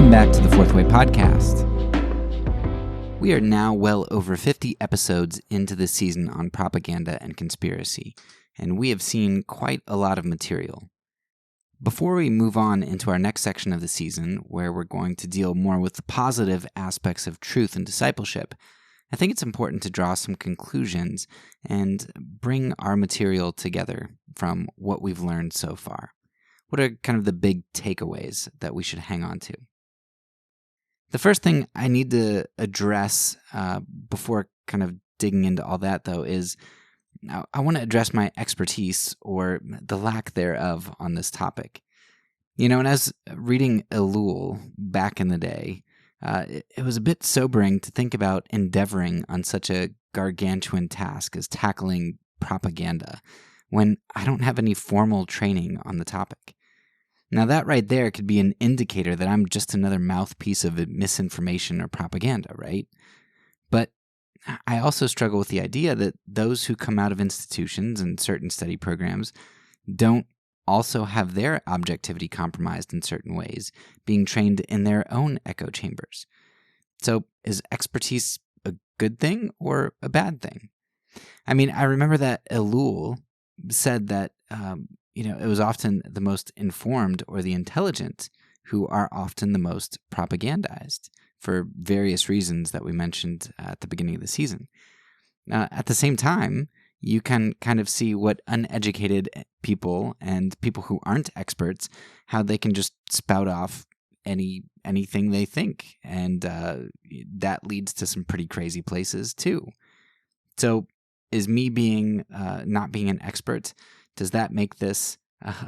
Welcome back to the Fourth Way Podcast. We are now well over 50 episodes into this season on propaganda and conspiracy, and we have seen quite a lot of material. Before we move on into our next section of the season, where we're going to deal more with the positive aspects of truth and discipleship, I think it's important to draw some conclusions and bring our material together from what we've learned so far. What are kind of the big takeaways that we should hang on to? The first thing I need to address before kind of digging into all that, though, is I want to address my expertise or the lack thereof on this topic. You know, and as reading Elul back in the day, it was a bit sobering to think about endeavoring on such a gargantuan task as tackling propaganda when I don't have any formal training on the topic. Now that right there could be an indicator that I'm just another mouthpiece of misinformation or propaganda, right? But I also struggle with the idea that those who come out of institutions and certain study programs don't also have their objectivity compromised in certain ways, being trained in their own echo chambers. So is expertise a good thing or a bad thing? I mean, I remember that Elul said that it was often the most informed or the intelligent who are often the most propagandized for various reasons that we mentioned at the beginning of the season. At the same time, you can kind of see what uneducated people and people who aren't experts, how they can just spout off anything they think. And that leads to some pretty crazy places too. So is me being not being an expert, does that make this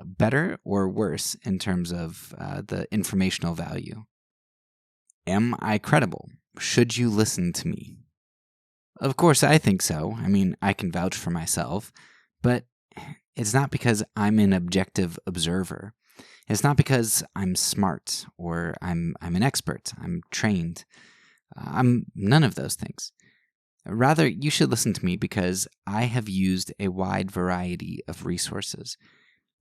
better or worse in terms of the informational value? Am I credible? Should you listen to me? Of course, I think so. I mean, I can vouch for myself, but it's not because I'm an objective observer. It's not because I'm smart or I'm an expert. I'm trained. I'm none of those things. Rather, you should listen to me because I have used a wide variety of resources.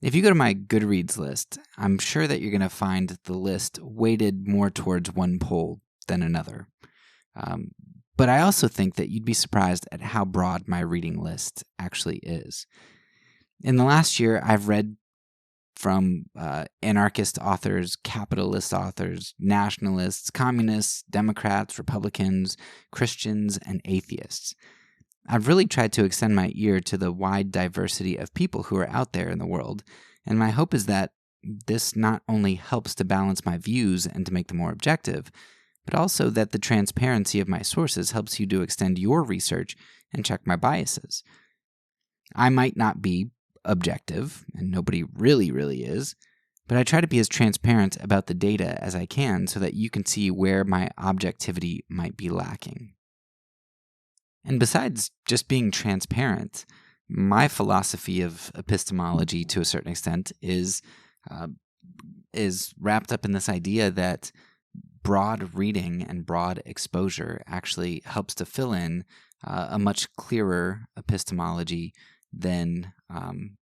If you go to my Goodreads list, I'm sure that you're going to find the list weighted more towards one pole than another. But I also think that you'd be surprised at how broad my reading list actually is. In the last year, I've read from anarchist authors, capitalist authors, nationalists, communists, Democrats, Republicans, Christians, and atheists. I've really tried to extend my ear to the wide diversity of people who are out there in the world, and my hope is that this not only helps to balance my views and to make them more objective, but also that the transparency of my sources helps you to extend your research and check my biases. I might not be objective, and nobody really is, but I try to be as transparent about the data as I can so that you can see where my objectivity might be lacking. And besides just being transparent, my philosophy of epistemology to a certain extent is wrapped up in this idea that broad reading and broad exposure actually helps to fill in a much clearer epistemology than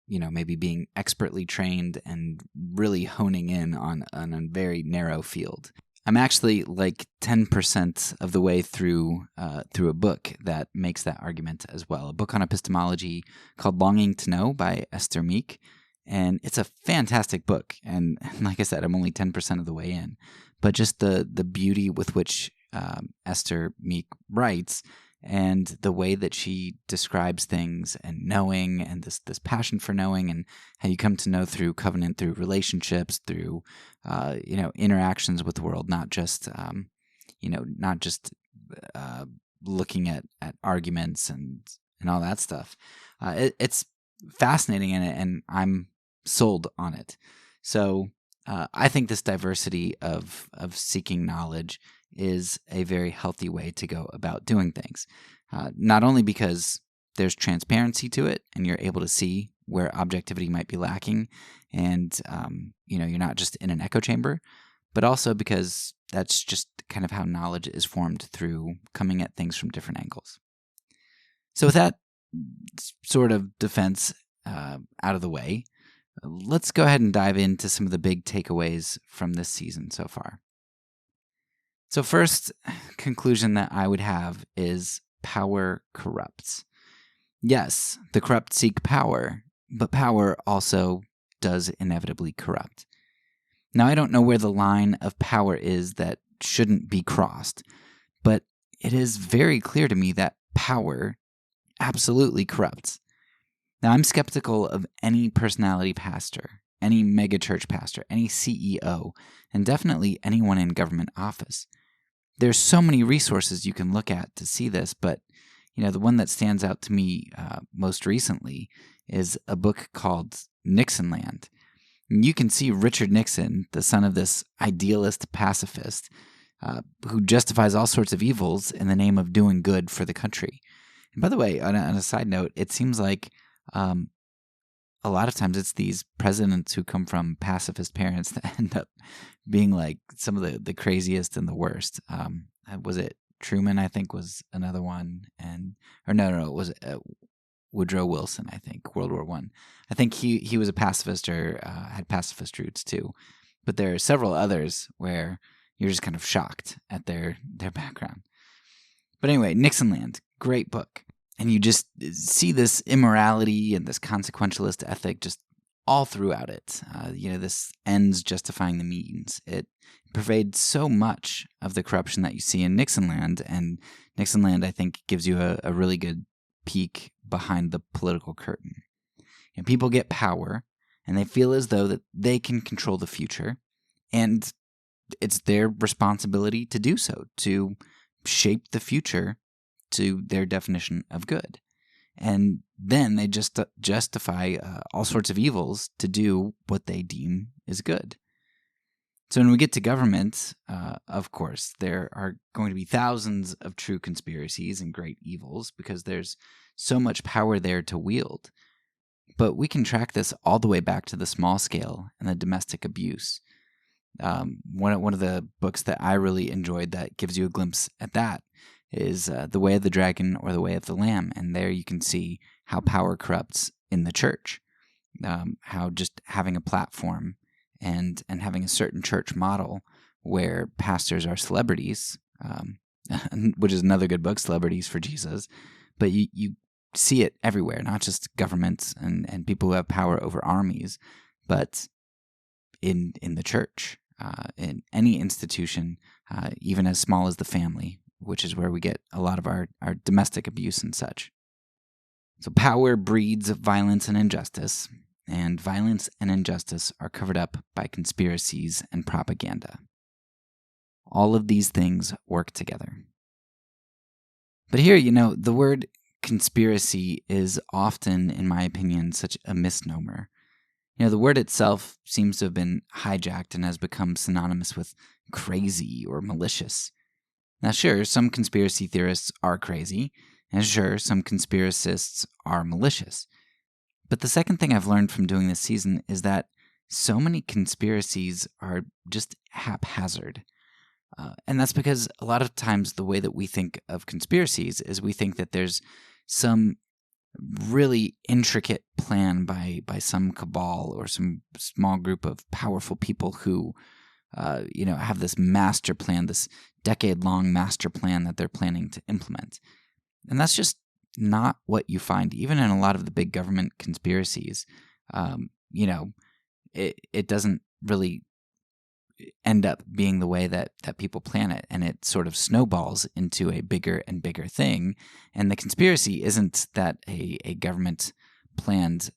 maybe being expertly trained and really honing in on a very narrow field. I'm actually like 10% of the way through a book that makes that argument as well. A book on epistemology called Longing to Know by Esther Meek. And it's a fantastic book. And like I said, I'm only 10% of the way in. But just the beauty with which Esther Meek writes and the way that she describes things and knowing and this passion for knowing and how you come to know through covenant, through relationships, through interactions with the world, not just looking at arguments and all that stuff. It's fascinating and I'm sold on it. So I think this diversity of seeking knowledge is a very healthy way to go about doing things. Not only because there's transparency to it and you're able to see where objectivity might be lacking and, you're not just in an echo chamber, but also because that's just kind of how knowledge is formed through coming at things from different angles. So with that sort of defense out of the way, let's go ahead and dive into some of the big takeaways from this season so far. So first conclusion that I would have is power corrupts. Yes, the corrupt seek power, but power also does inevitably corrupt. Now, I don't know where the line of power is that shouldn't be crossed, but it is very clear to me that power absolutely corrupts. Now, I'm skeptical of any personality pastor, any megachurch pastor, any CEO, and definitely anyone in government office. There's so many resources you can look at to see this, but the one that stands out to me most recently is a book called Nixonland. You can see Richard Nixon, the son of this idealist pacifist, who justifies all sorts of evils in the name of doing good for the country. And by the way, on a side note, it seems like a lot of times it's these presidents who come from pacifist parents that end up being like some of the craziest and the worst. Was it Truman, I think, was another one. It was Woodrow Wilson, I think, World War I. I think he was a pacifist or had pacifist roots too. But there are several others where you're just kind of shocked at their background. But anyway, Nixonland, great book. And you just see this immorality and this consequentialist ethic just all throughout it. This ends justifying the means. It pervades so much of the corruption that you see in Nixonland. And Nixonland, I think, gives you a really good peek behind the political curtain. And people get power, and they feel as though that they can control the future. And it's their responsibility to do so, to shape the future to their definition of good. And then they just justify all sorts of evils to do what they deem is good. So when we get to government, of course, there are going to be thousands of true conspiracies and great evils because there's so much power there to wield. But we can track this all the way back to the small scale and the domestic abuse. One of the books that I really enjoyed that gives you a glimpse at that is The Way of the Dragon or The Way of the Lamb. And there you can see how power corrupts in the church, how just having a platform and having a certain church model where pastors are celebrities, which is another good book, Celebrities for Jesus. But you see it everywhere, not just governments and people who have power over armies, but in the church, in any institution, even as small as the family, which is where we get a lot of our domestic abuse and such. So power breeds violence and injustice, and violence and injustice are covered up by conspiracies and propaganda. All of these things work together. But here, the word conspiracy is often, in my opinion, such a misnomer. The word itself seems to have been hijacked and has become synonymous with crazy or malicious. Now, sure, some conspiracy theorists are crazy, and sure, some conspiracists are malicious. But the second thing I've learned from doing this season is that so many conspiracies are just haphazard. And that's because a lot of times the way that we think of conspiracies is we think that there's some really intricate plan by some cabal or some small group of powerful people who have this master plan, this decade-long master plan that they're planning to implement. And that's just not what you find, even in a lot of the big government conspiracies. It doesn't really end up being the way that people plan it, and it sort of snowballs into a bigger and bigger thing. And the conspiracy isn't that a government planned,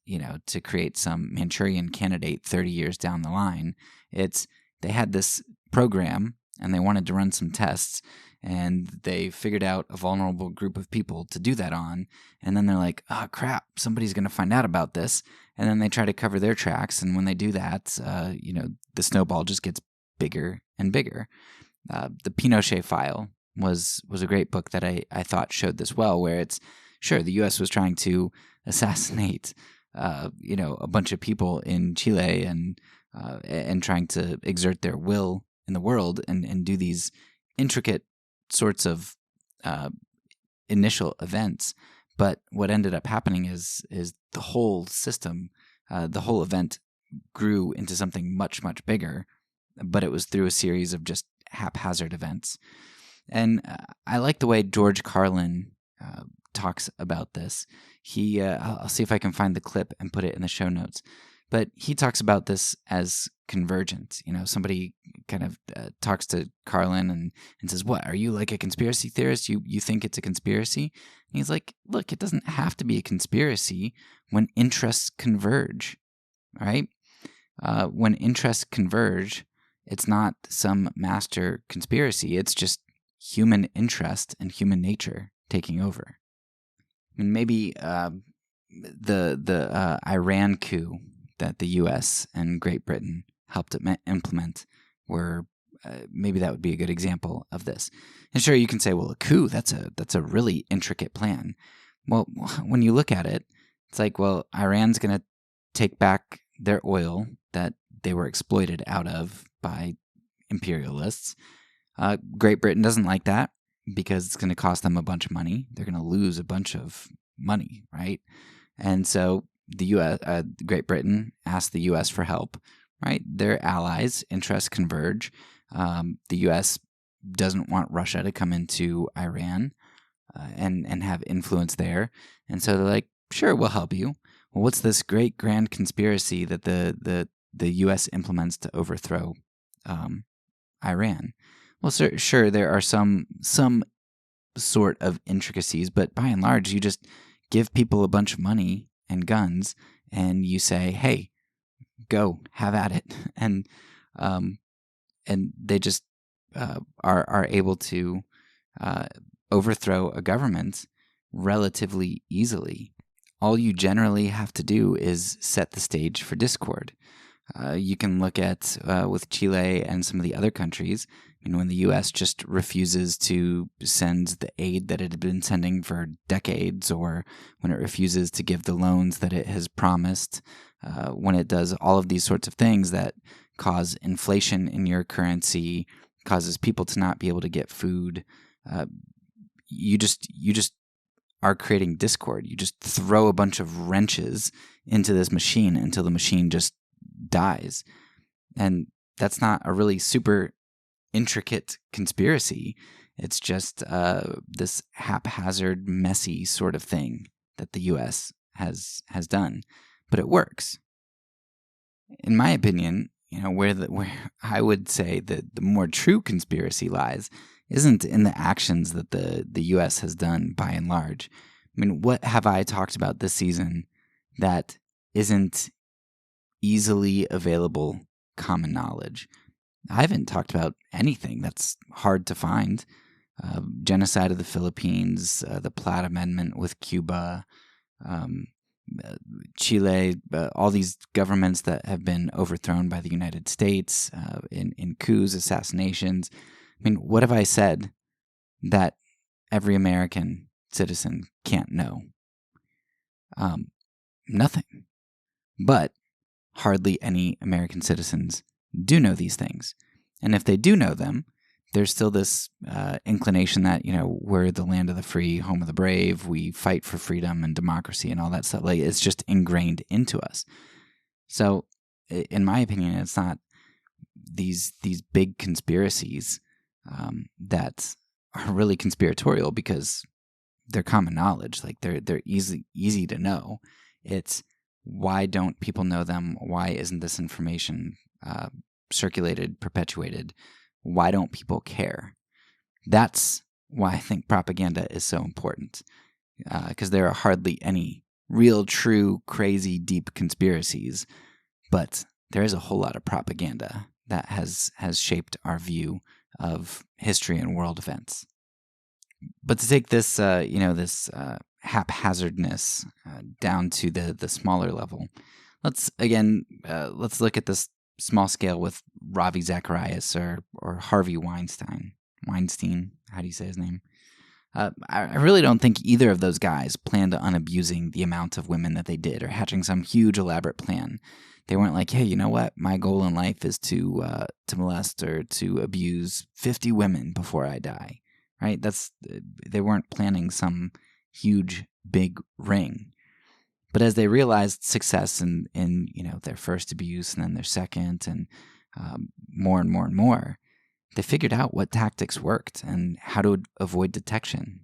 to create some Manchurian candidate 30 years down the line. It's they had this program and they wanted to run some tests, and they figured out a vulnerable group of people to do that on. And then they're like, oh, crap, somebody's going to find out about this. And then they try to cover their tracks. And when they do that, the snowball just gets bigger and bigger. The Pinochet File was a great book that I thought showed this well, where it's, sure, the U.S. was trying to assassinate, a bunch of people in Chile and trying to exert their will in the world and do these intricate sorts of initial events. But what ended up happening is the whole system, the whole event grew into something much, much bigger, but it was through a series of just haphazard events. And I like the way George Carlin talks about this. I'll see if I can find the clip and put it in the show notes. But he talks about this as convergent. Somebody kind of talks to Carlin and says, "What, are you like a conspiracy theorist? You think it's a conspiracy?" And he's like, "Look, it doesn't have to be a conspiracy when interests converge, right? When interests converge, it's not some master conspiracy. It's just human interest and human nature taking over." And maybe the Iran coup that the U.S. and Great Britain helped implement were maybe that would be a good example of this. And sure, you can say, well, a coup, that's a really intricate plan. Well, when you look at it, it's like, well, Iran's going to take back their oil that they were exploited out of by imperialists. Great Britain doesn't like that because it's going to cost them a bunch of money. They're going to lose a bunch of money, right? And so the U.S., Great Britain asked the U.S. for help, right? Their allies' interests converge. The U.S. doesn't want Russia to come into Iran and have influence there. And so they're like, sure, we'll help you. Well, what's this great grand conspiracy that the U.S. implements to overthrow Iran? Well, sure, there are some sort of intricacies, but by and large, you just give people a bunch of money and guns, and you say, "Hey, go have at it," and they just are able to overthrow a government relatively easily. All you generally have to do is set the stage for discord. You can look at with Chile and some of the other countries. When the U.S. just refuses to send the aid that it had been sending for decades, or when it refuses to give the loans that it has promised, when it does all of these sorts of things that cause inflation in your currency, causes people to not be able to get food, you just are creating discord. You just throw a bunch of wrenches into this machine until the machine just dies. And that's not a really super intricate conspiracy. It's just this haphazard, messy sort of thing that the U.S. has done, but it works. In my opinion, where I would say that the more true conspiracy lies isn't in the actions that the U.S. has done by and large. What have I talked about this season that isn't easily available common knowledge? I haven't talked about anything that's hard to find. Genocide of the Philippines, the Platt Amendment with Cuba, Chile, all these governments that have been overthrown by the United States in coups, assassinations. What have I said that every American citizen can't know? Nothing. But hardly any American citizens do know these things. And if they do know them, there's still this inclination that, we're the land of the free, home of the brave, we fight for freedom and democracy and all that stuff. Like, it's just ingrained into us. So, in my opinion, it's not these big conspiracies that are really conspiratorial because they're common knowledge. Like, they're easy to know. It's why don't people know them? Why isn't this information circulated, perpetuated? Why don't people care? That's why I think propaganda is so important, because there are hardly any real, true, crazy, deep conspiracies, but there is a whole lot of propaganda that has shaped our view of history and world events. But to take this, this haphazardness down to the smaller level, let's look at this small scale with Ravi Zacharias or Harvey Weinstein. Weinstein, how do you say his name? I really don't think either of those guys planned on abusing the amount of women that they did or hatching some huge elaborate plan. They weren't like, hey, you know what? My goal in life is to molest or to abuse 50 women before I die, right? They weren't planning some huge, big ring. But as they realized success in their first abuse and then their second and more and more and more, They figured out what tactics worked and how to avoid detection.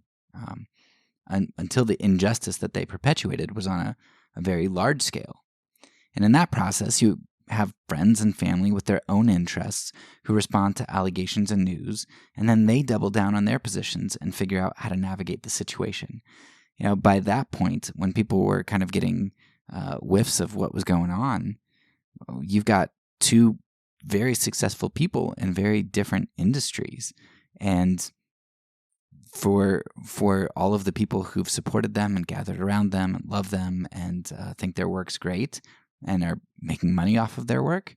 Until the injustice that they perpetuated was on a very large scale. And in that process, you have friends and family with their own interests who respond to allegations and news, and then they double down on their positions and figure out how to navigate the situation. By that point, when people were kind of getting whiffs of what was going on, you've got two very successful people in very different industries. And for all of the people who've supported them and gathered around them and love them and think their work's great and are making money off of their work,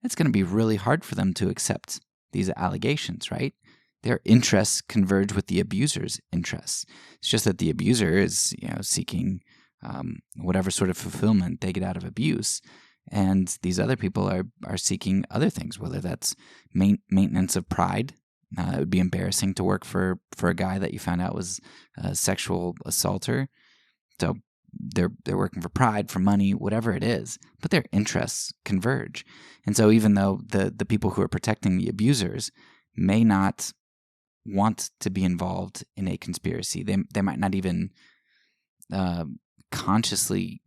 it's going to be really hard for them to accept these allegations, right? Their interests converge with the abuser's interests. It's just that the abuser is, seeking whatever sort of fulfillment they get out of abuse, and these other people are seeking other things, whether that's maintenance of pride. It would be embarrassing to work for a guy that you found out was a sexual assaulter. So they're working for pride, for money, whatever it is, but their interests converge. And so even though the people who are protecting the abusers may not want to be involved in a conspiracy, they might not even consciously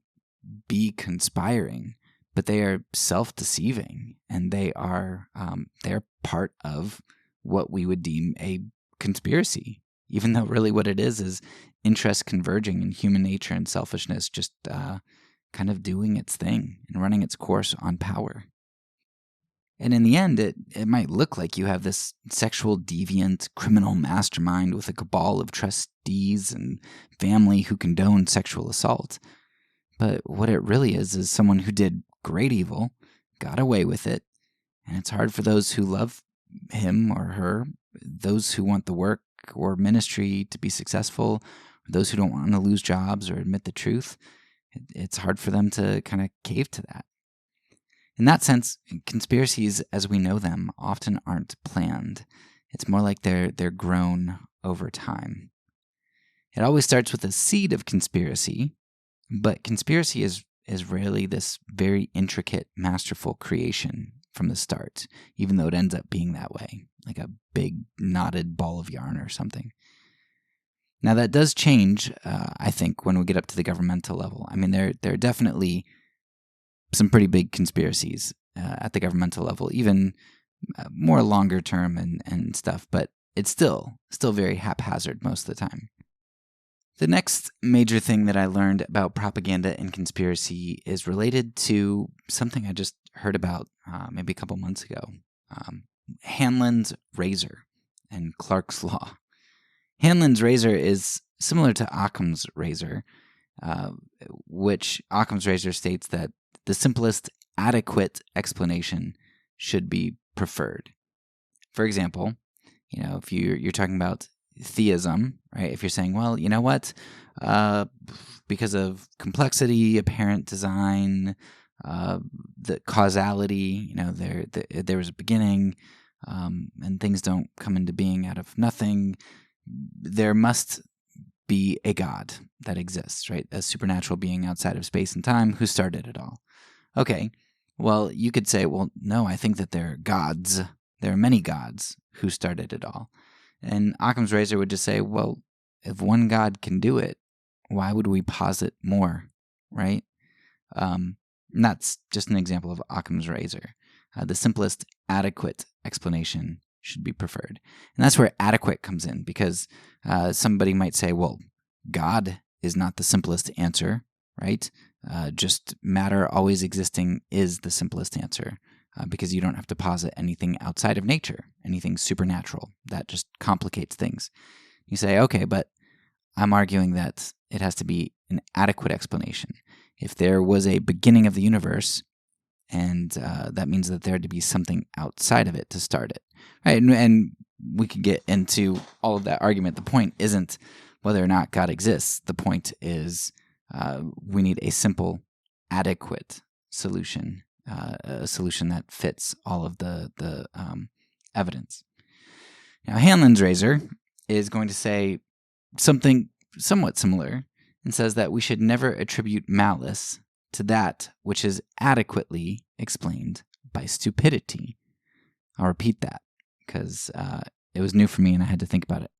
be conspiring, but they are self-deceiving, and they're part of what we would deem a conspiracy, even though really what it is interest converging in human nature and selfishness just kind of doing its thing and running its course on power. And in the end, it might look like you have this sexual deviant criminal mastermind with a cabal of trustees and family who condone sexual assault. But what it really is someone who did great evil, got away with it, and it's hard for those who love him or her, those who want the work or ministry to be successful, or those who don't want to lose jobs or admit the truth. It's hard for them to kind of cave to that. In that sense, conspiracies as we know them often aren't planned. It's more like they're grown over time. It always starts with a seed of conspiracy, but conspiracy is rarely this very intricate, masterful creation from the start, even though it ends up being that way, like a big knotted ball of yarn or something. Now that does change, I think, when we get up to the governmental level. I mean, there are definitely some pretty big conspiracies at the governmental level, even more longer term and stuff, but it's still very haphazard most of the time. The next major thing that I learned about propaganda and conspiracy is related to something I just heard about maybe a couple months ago. Hanlon's razor and Clark's law. Hanlon's razor is similar to Occam's razor, which Occam's razor states that the simplest adequate explanation should be preferred. For example, if you're talking about theism, right? If you're saying, well, you know what, because of complexity, apparent design, the causality, there was a beginning, and things don't come into being out of nothing. There must be a God that exists, right? A supernatural being outside of space and time who started it all. Okay, well, you could say, well, no, I think that there are gods. There are many gods who started it all. And Occam's razor would just say, well, if one God can do it, why would we posit more, right? And that's just an example of Occam's razor. The simplest adequate explanation should be preferred. And that's where adequate comes in, because somebody might say, well, God is not the simplest answer, right? Just matter always existing is the simplest answer. Because you don't have to posit anything outside of nature, anything supernatural. That just complicates things. You say, okay, but I'm arguing that it has to be an adequate explanation. If there was a beginning of the universe, and that means that there had to be something outside of it to start it, right? And we could get into all of that argument. The point isn't whether or not God exists. The point is we need a simple, adequate solution. A solution that fits all of the evidence. Now, Hanlon's razor is going to say something somewhat similar and says that we should never attribute malice to that which is adequately explained by stupidity. I'll repeat that. because it was new for me and I had to think about it.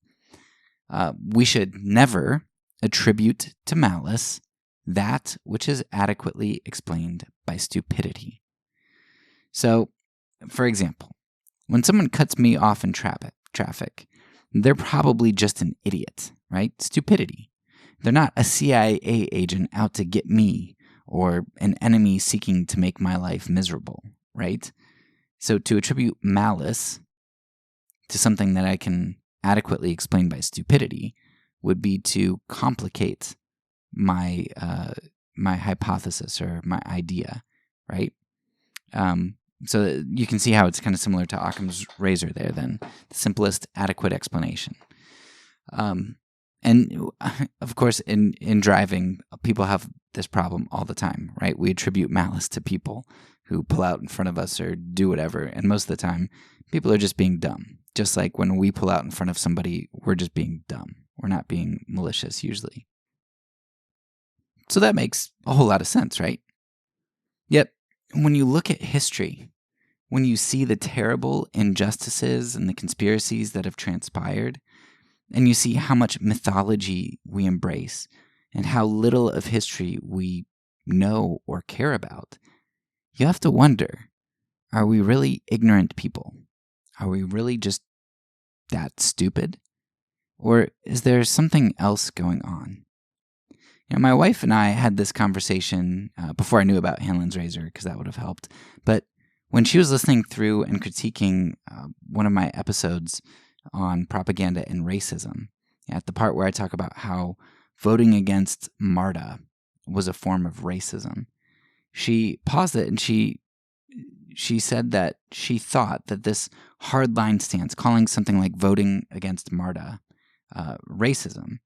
We should never attribute to malice that which is adequately explained by stupidity. So, for example, when someone cuts me off in traffic, they're probably just an idiot, right? Stupidity. They're not a CIA agent out to get me or an enemy seeking to make my life miserable, right? So to attribute malice to something that I can adequately explain by stupidity would be to complicate my hypothesis or my idea, right? So you can see how it's kind of similar to Occam's razor there then, the simplest adequate explanation. And of course, in driving, people have this problem all the time, right? We attribute malice to people who pull out in front of us or do whatever, and most of the time, people are just being dumb. Just like when we pull out in front of somebody, we're just being dumb. We're not being malicious usually. So that makes a whole lot of sense, right? Yet, when you look at history, when you see the terrible injustices and the conspiracies that have transpired, and you see how much mythology we embrace and how little of history we know or care about, you have to wonder, are we really ignorant people? Are we really just that stupid? Or is there something else going on? You know, my wife and I had this conversation before I knew about Hanlon's razor, because that would have helped. But when she was listening through and critiquing one of my episodes on propaganda and racism, at the part where I talk about how voting against MARTA was a form of racism, she paused it and she said that she thought that this hardline stance, calling something like voting against MARTA racism,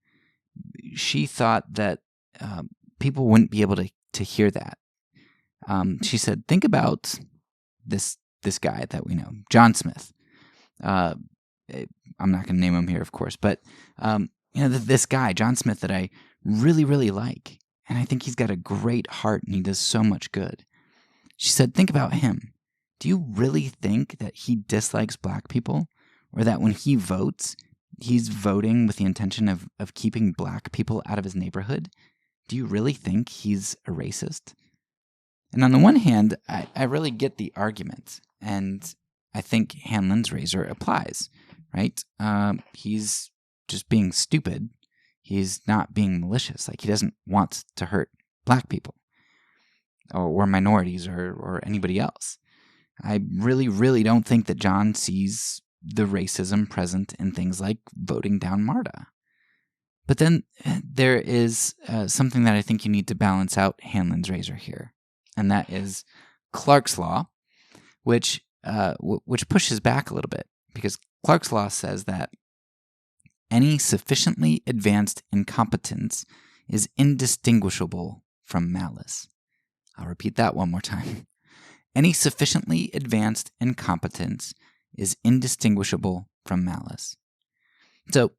she thought that people wouldn't be able to hear that. She said, think about this guy that we know, John Smith. I'm not going to name him here, of course, but this guy, John Smith, that I really, really like, and I think he's got a great heart and he does so much good. She said, think about him. Do you really think that he dislikes black people, or that when he votes, he's voting with the intention of keeping black people out of his neighborhood? Do you really think he's a racist? And on the one hand, I really get the argument, and I think Hanlon's razor applies, right? He's just being stupid. He's not being malicious. Like, he doesn't want to hurt black people or minorities or anybody else. I really, really don't think that John sees the racism present in things like voting down MARTA. But then there is something that I think you need to balance out Hanlon's razor here, and that is Clark's law, which pushes back a little bit, because Clark's law says that any sufficiently advanced incompetence is indistinguishable from malice. I'll repeat that one more time. Any sufficiently advanced incompetence is indistinguishable from malice. So,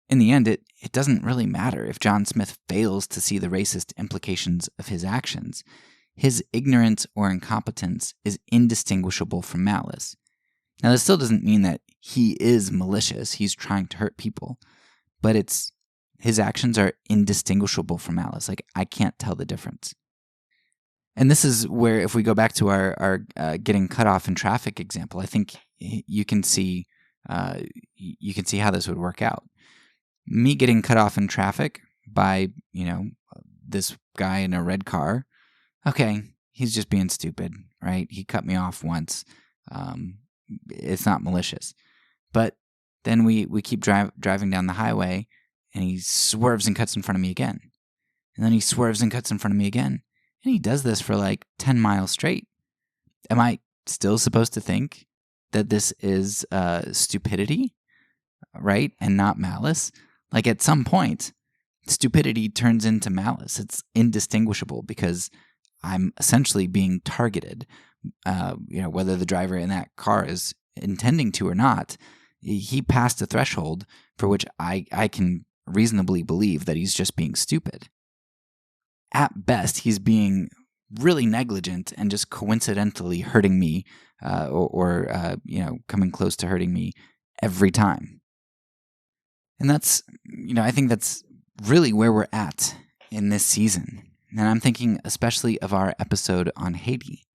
in the end, it doesn't really matter if John Smith fails to see the racist implications of his actions. His ignorance or incompetence is indistinguishable from malice. Now, this still doesn't mean that he is malicious. He's trying to hurt people. But his actions are indistinguishable from malice. Like, I can't tell the difference. And this is where, if we go back to our getting cut off in traffic example, I think you can see how this would work out. Me getting cut off in traffic by, this guy in a red car, okay, he's just being stupid, right? He cut me off once. It's not malicious. But then we keep driving down the highway, and he swerves and cuts in front of me again. And then he swerves and cuts in front of me again. And he does this for like 10 miles straight. Am I still supposed to think that this is stupidity, right? And not malice? Like, at some point, stupidity turns into malice. It's indistinguishable because I'm essentially being targeted. Whether the driver in that car is intending to or not, he passed a threshold for which I can reasonably believe that he's just being stupid. At best, he's being really negligent and just coincidentally hurting me or coming close to hurting me every time. And that's, I think that's really where we're at in this season. And I'm thinking especially of our episode on Haiti.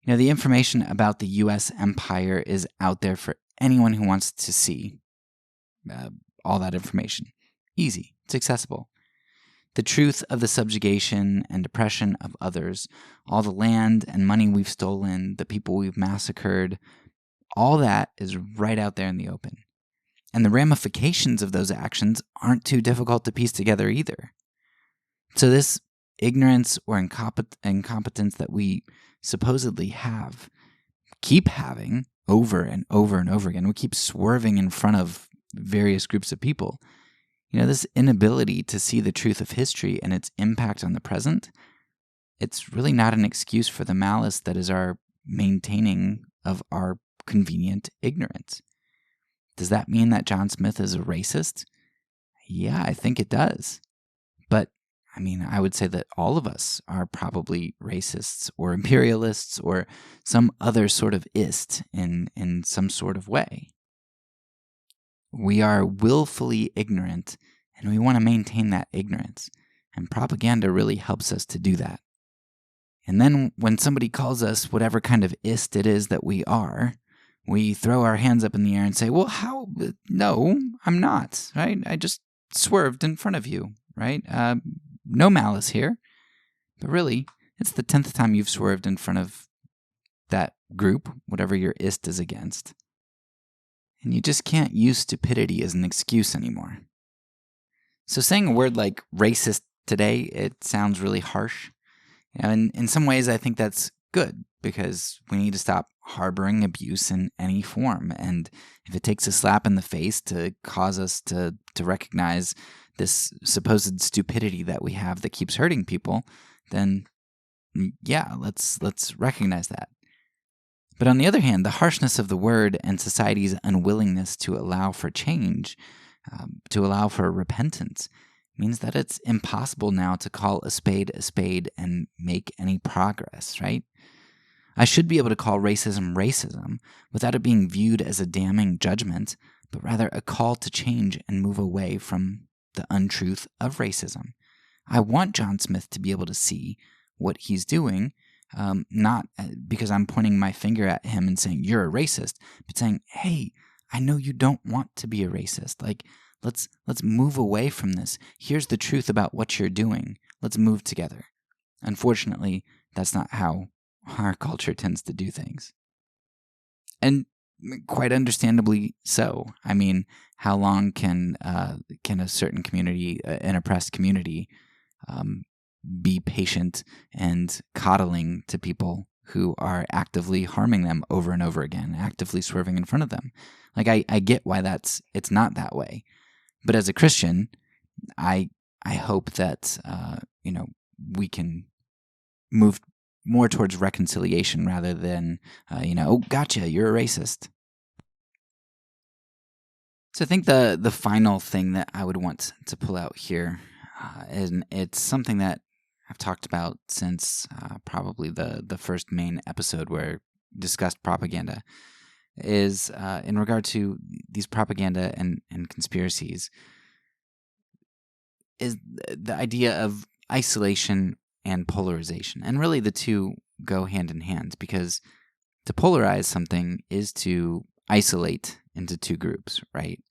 The information about the U.S. empire is out there for anyone who wants to see all that information. Easy. It's accessible. The truth of the subjugation and oppression of others, all the land and money we've stolen, the people we've massacred, all that is right out there in the open. And the ramifications of those actions aren't too difficult to piece together either. So this ignorance or incompetence that we supposedly keep having over and over and over again, we keep swerving in front of various groups of people. This inability to see the truth of history and its impact on the present, it's really not an excuse for the malice that is our maintaining of our convenient ignorance. Does that mean that John Smith is a racist? Yeah, I think it does. But, I would say that all of us are probably racists or imperialists or some other sort of ist in some sort of way. We are willfully ignorant, and we want to maintain that ignorance. And propaganda really helps us to do that. And then when somebody calls us whatever kind of ist it is that we are, we throw our hands up in the air and say, well, how? No, I'm not, right? I just swerved in front of you, right? No malice here. But really, it's the 10th time you've swerved in front of that group, whatever your ist is against. And you just can't use stupidity as an excuse anymore. So saying a word like racist today, it sounds really harsh. And in some ways, I think that's good because we need to stop harboring abuse in any form. And if it takes a slap in the face to cause us to recognize this supposed stupidity that we have that keeps hurting people, then yeah, let's recognize that. But on the other hand, the harshness of the word and society's unwillingness to allow for change, to allow for repentance, means that it's impossible now to call a spade and make any progress, right? I should be able to call racism without it being viewed as a damning judgment, but rather a call to change and move away from the untruth of racism. I want John Smith to be able to see what he's doing, not because I'm pointing my finger at him and saying, you're a racist, but saying, hey, I know you don't want to be a racist. Like, let's move away from this. Here's the truth about what you're doing. Let's move together. Unfortunately, that's not how our culture tends to do things. And quite understandably so. How long can a certain community, an oppressed community, be patient and coddling to people who are actively harming them over and over again, actively swerving in front of them? Like, I get why it's not that way. But as a Christian, I hope that we can move more towards reconciliation rather than oh, gotcha, you're a racist. So I think the final thing that I would want to pull out here, and it's something that I've talked about since probably the first main episode where I discussed propaganda, is in regard to these propaganda and conspiracies, is the idea of isolation and polarization. And really the two go hand in hand, because to polarize something is to isolate into two groups, right?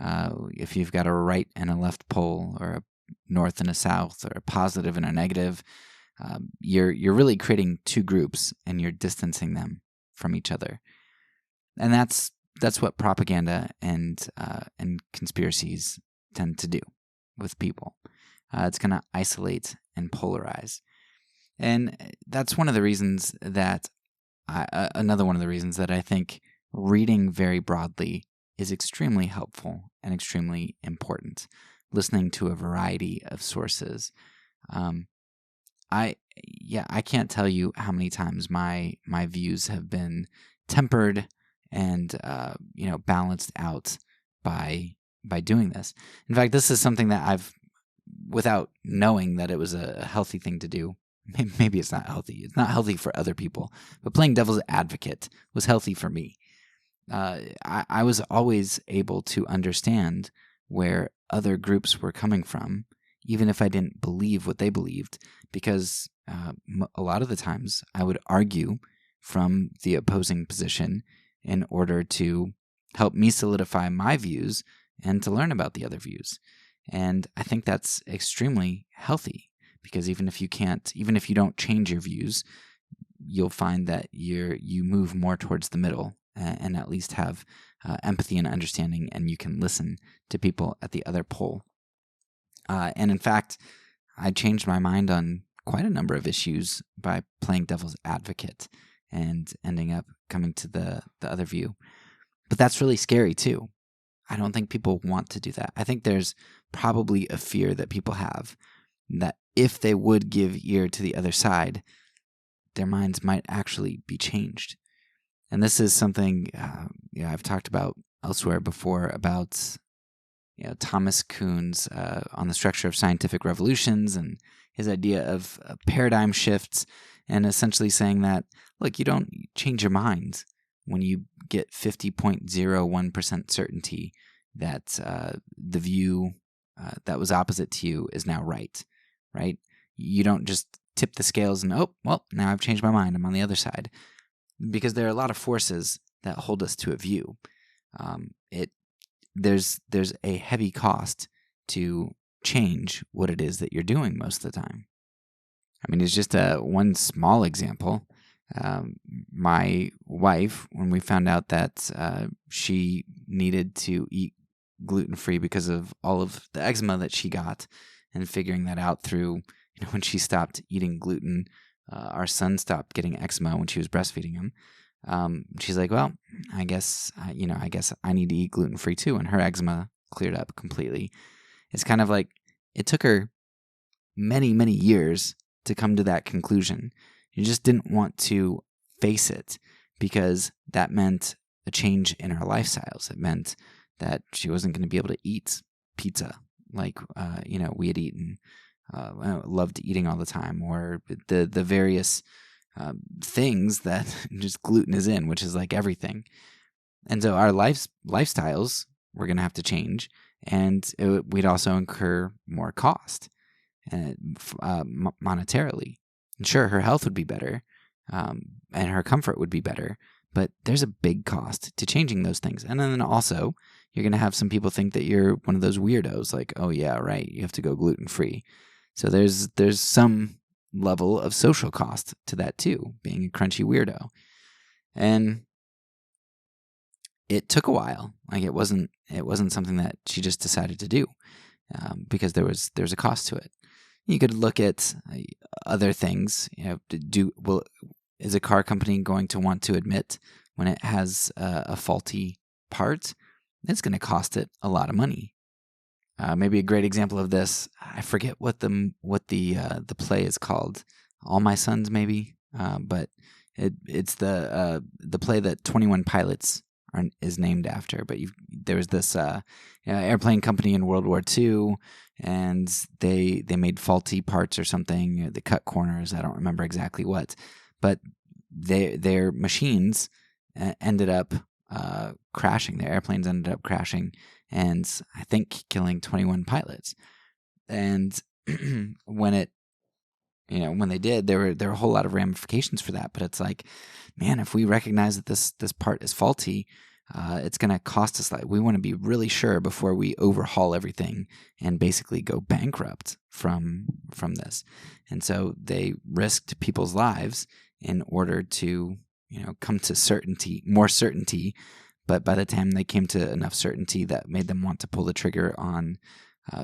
If you've got a right and a left pole, or a north and a south, or a positive and a negative, you're really creating two groups and you're distancing them from each other. And that's what propaganda and conspiracies tend to do with people. It's going to isolate and polarize. And that's one of the reasons that another one of the reasons that I think reading very broadly is extremely helpful and extremely important. Listening to a variety of sources. I can't tell you how many times my views have been tempered and balanced out by doing this. In fact, this is something that I've, without knowing that it was a healthy thing to do, maybe it's not healthy. It's not healthy for other people, but playing devil's advocate was healthy for me. I was always able to understand where other groups were coming from, even if I didn't believe what they believed, because a lot of the times I would argue from the opposing position in order to help me solidify my views and to learn about the other views. And I think that's extremely healthy, because even if you don't change your views, you'll find that you move more towards the middle and at least have empathy and understanding, and you can listen to people at the other pole. And in fact, I changed my mind on quite a number of issues by playing devil's advocate and ending up coming to the other view. But that's really scary too. I don't think people want to do that. I think there's probably a fear that people have that if they would give ear to the other side, their minds might actually be changed. And this is something I've talked about elsewhere before about Thomas Kuhn's on the structure of scientific revolutions and his idea of paradigm shifts, and essentially saying that, look, you don't change your mind when you get 50.01% certainty that the view that was opposite to you is now right? You don't just tip the scales and, oh, well, now I've changed my mind, I'm on the other side. Because there are a lot of forces that hold us to a view. There's a heavy cost to change what it is that you're doing most of the time. I mean, it's just one small example. My wife, when we found out that she needed to eat gluten-free because of all of the eczema that she got, and figuring that out through, when she stopped eating gluten, our son stopped getting eczema when she was breastfeeding him. She's like, well, I guess I need to eat gluten-free too. And her eczema cleared up completely. It's kind of like it took her many, many years to come to that conclusion. She just didn't want to face it because that meant a change in her lifestyles. It meant that she wasn't going to be able to eat pizza like, we had eaten. Loved eating all the time, or the various things that just gluten is in, which is like everything. And so our lifestyles were going to have to change, and we'd also incur more cost monetarily. And sure, her health would be better, and her comfort would be better, but there's a big cost to changing those things. And then also, you're going to have some people think that you're one of those weirdos, like, oh yeah, right, you have to go gluten-free. So there's some level of social cost to that too, being a crunchy weirdo. And it took a while. Like it wasn't something that she just decided to do because there's a cost to it. You could look at other things. Is a car company going to want to admit when it has a faulty part? It's going to cost it a lot of money. Maybe a great example of this, I forget what the play is called. All My Sons, maybe, but it's the play that 21 Pilots is named after. But there was this airplane company in World War II, and they made faulty parts or something. They cut corners. I don't remember exactly what, but their machines ended up crashing. Their airplanes ended up crashing, and I think killing 21 pilots. And when they did, there were a whole lot of ramifications for that. But it's like, man, if we recognize that this part is faulty, it's going to cost us. Like, we want to be really sure before we overhaul everything and basically go bankrupt from this. And so they risked people's lives in order to come to more certainty. But by the time they came to enough certainty that made them want to pull the trigger on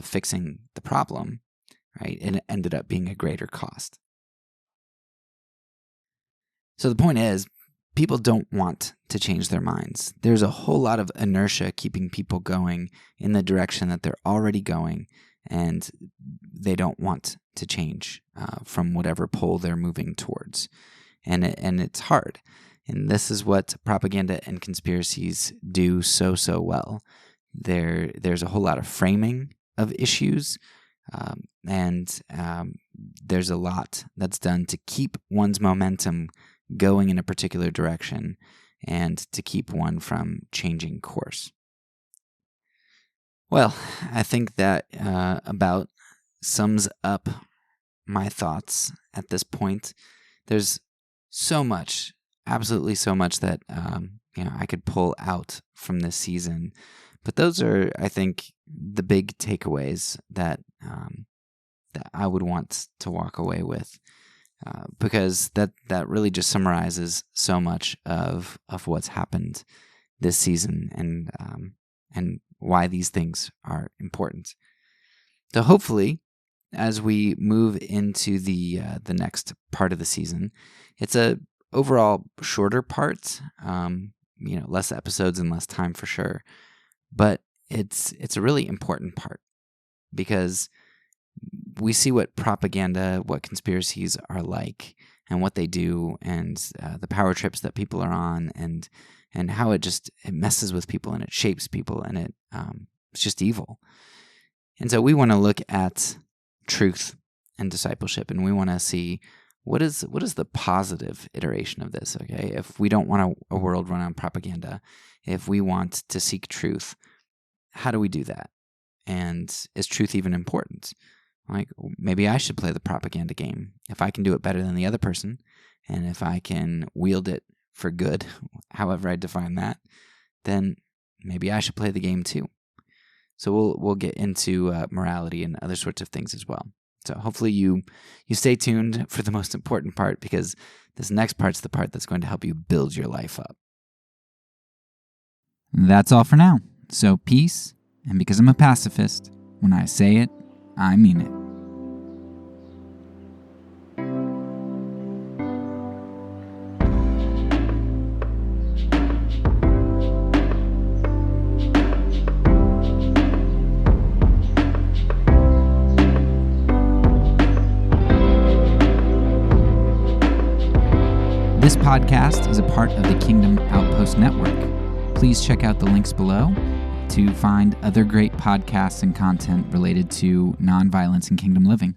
fixing the problem, right, it ended up being a greater cost. So the point is, people don't want to change their minds. There's a whole lot of inertia keeping people going in the direction that they're already going, and they don't want to change from whatever pole they're moving towards. And it's hard. And this is what propaganda and conspiracies do so well. There's a whole lot of framing of issues, and there's a lot that's done to keep one's momentum going in a particular direction and to keep one from changing course. Well, I think that about sums up my thoughts at this point. There's so much, absolutely so much that I could pull out from this season, but those are, I think, the big takeaways that I would want to walk away with, because that really just summarizes so much of what's happened this season and why these things are important. So hopefully, as we move into the next part of the season, it's a overall shorter part, less episodes and less time for sure, but it's a really important part because we see what propaganda, what conspiracies are like, and what they do, and the power trips that people are on, and how it messes with people and it shapes people, and it's just evil. And so we want to look at truth and discipleship, and we want to see what is the positive iteration of this. Okay, if we don't want a world run on propaganda, if we want to seek truth, how do we do that? And is truth even important? Like, maybe I should play the propaganda game. If I can do it better than the other person, and if I can wield it for good, however I define that, then maybe I should play the game too. So we'll get into morality and other sorts of things as well. So hopefully you stay tuned for the most important part, because this next part's the part that's going to help you build your life up. That's all for now. So peace, and because I'm a pacifist, when I say it, I mean it. This podcast is a part of the Kingdom Outpost Network. Please check out the links below to find other great podcasts and content related to nonviolence and kingdom living.